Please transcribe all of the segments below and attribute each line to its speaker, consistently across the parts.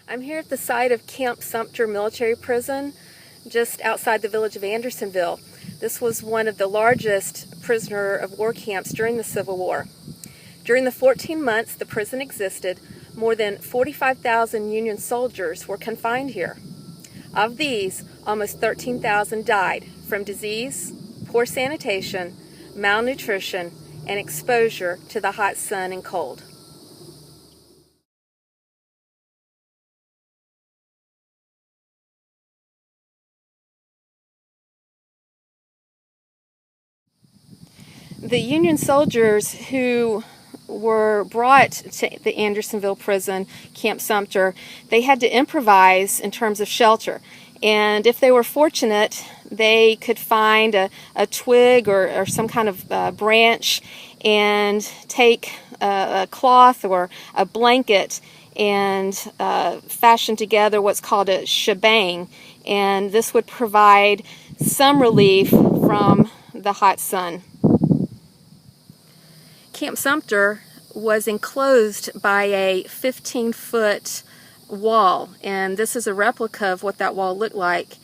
Speaker 1: I'm here at the site of Camp Sumter Military Prison, just outside the village of Andersonville. This was one of the largest prisoner of war camps during the Civil War. During the 14 months the prison existed, more than 45,000 Union soldiers were confined here. Of these, almost 13,000 died from disease, poor sanitation, malnutrition, and exposure to the hot sun and cold. The Union soldiers who were brought to the Andersonville prison, Camp Sumter, they had to improvise in terms of shelter. And if they were fortunate, they could find a twig or some kind of branch and take a cloth or a blanket and fashion together what's called a shebang. And this would provide some relief from the hot sun. Camp Sumter was enclosed by a 15-foot wall, and this is a replica of what that wall looked like.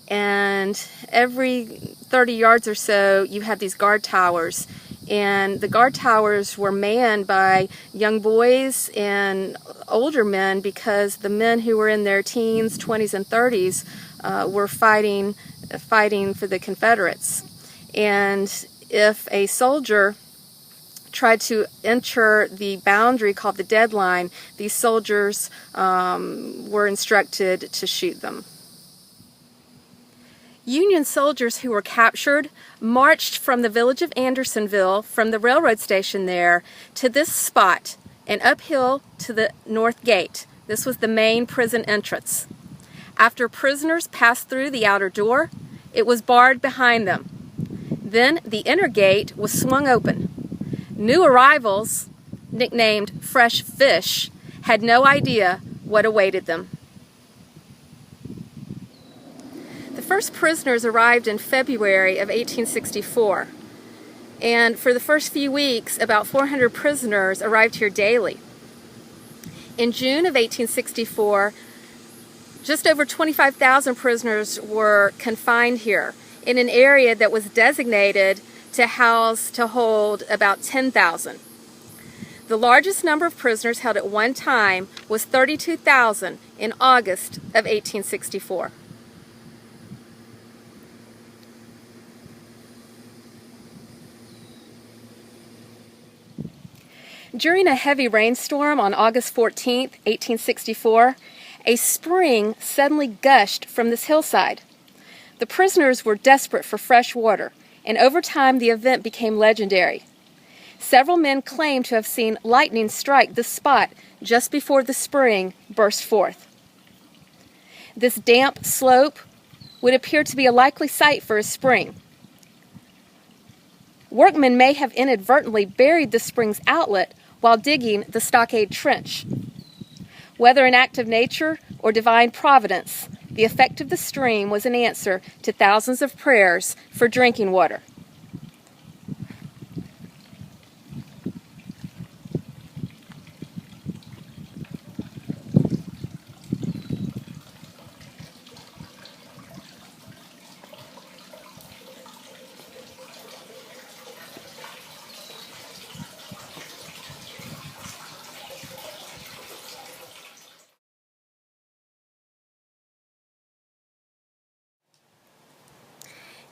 Speaker 1: And every 30 yards or so you had these guard towers, and the guard towers were manned by young boys and older men, because the men who were in their teens, 20s, and 30s were fighting for the Confederates. And if a soldier tried to enter the boundary called the deadline, these soldiers were instructed to shoot them. Union soldiers who were captured marched from the village of Andersonville, from the railroad station there, to this spot and uphill to the north gate. This was the main prison entrance. After prisoners passed through the outer door, it was barred behind them. Then the inner gate was swung open. New arrivals, nicknamed Fresh Fish, had no idea what awaited them. The first prisoners arrived in February of 1864, and for the first few weeks, about 400 prisoners arrived here daily. In June of 1864, just over 25,000 prisoners were confined here in an area that was designated to hold about 10,000. The largest number of prisoners held at one time was 32,000 in August of 1864. During a heavy rainstorm on August 14, 1864, a spring suddenly gushed from this hillside. The prisoners were desperate for fresh water, and over time the event became legendary. Several men claimed to have seen lightning strike the spot just before the spring burst forth. This damp slope would appear to be a likely site for a spring. Workmen may have inadvertently buried the spring's outlet while digging the stockade trench. Whether an act of nature or divine providence, the effect of the stream was an answer to thousands of prayers for drinking water.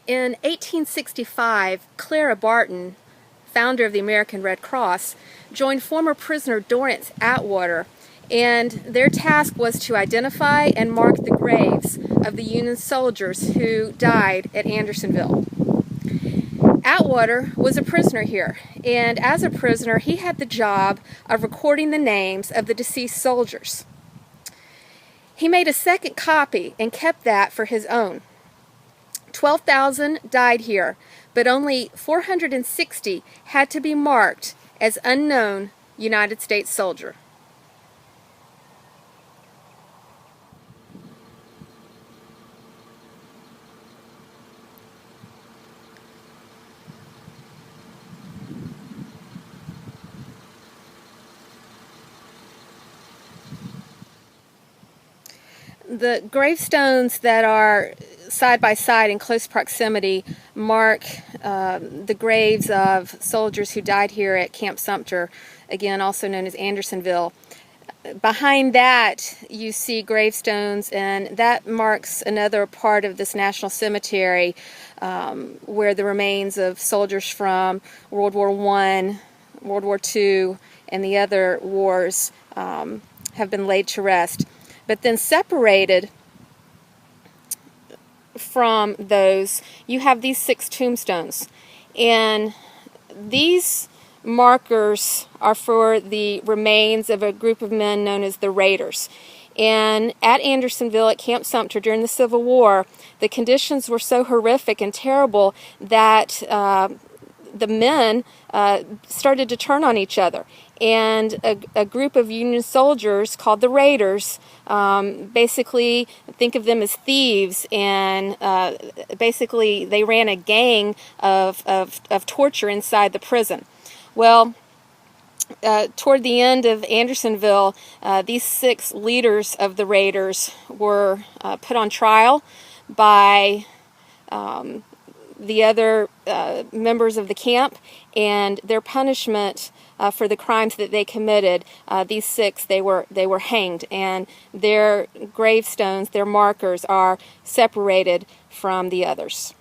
Speaker 1: In 1865, Clara Barton, founder of the American Red Cross, joined former prisoner Dorrance Atwater, and their task was to identify and mark the graves of the Union soldiers who died at Andersonville. Atwater was a prisoner here, and as a prisoner he had the job of recording the names of the deceased soldiers. He made a second copy and kept that for his own. 12,000 died here, but only 460 had to be marked as unknown United States soldier. The gravestones that are side by side in close proximity mark the graves of soldiers who died here at Camp Sumter, again also known as Andersonville. Behind that you see gravestones, and that marks another part of this national cemetery where the remains of soldiers from World War I, World War II, and the other wars have been laid to rest. But then separated from those, you have these 6 tombstones. And these markers are for the remains of a group of men known as the Raiders. And at Andersonville, at Camp Sumter, during the Civil War, the conditions were so horrific and terrible that the men started to turn on each other. And a group of Union soldiers called the Raiders, basically think of them as thieves, and basically they ran a gang of torture inside the prison. Well, toward the end of Andersonville, these 6 leaders of the Raiders were put on trial by the other members of the camp, and their punishment for the crimes that they committed, these 6, they were hanged, and their gravestones, their markers, are separated from the others.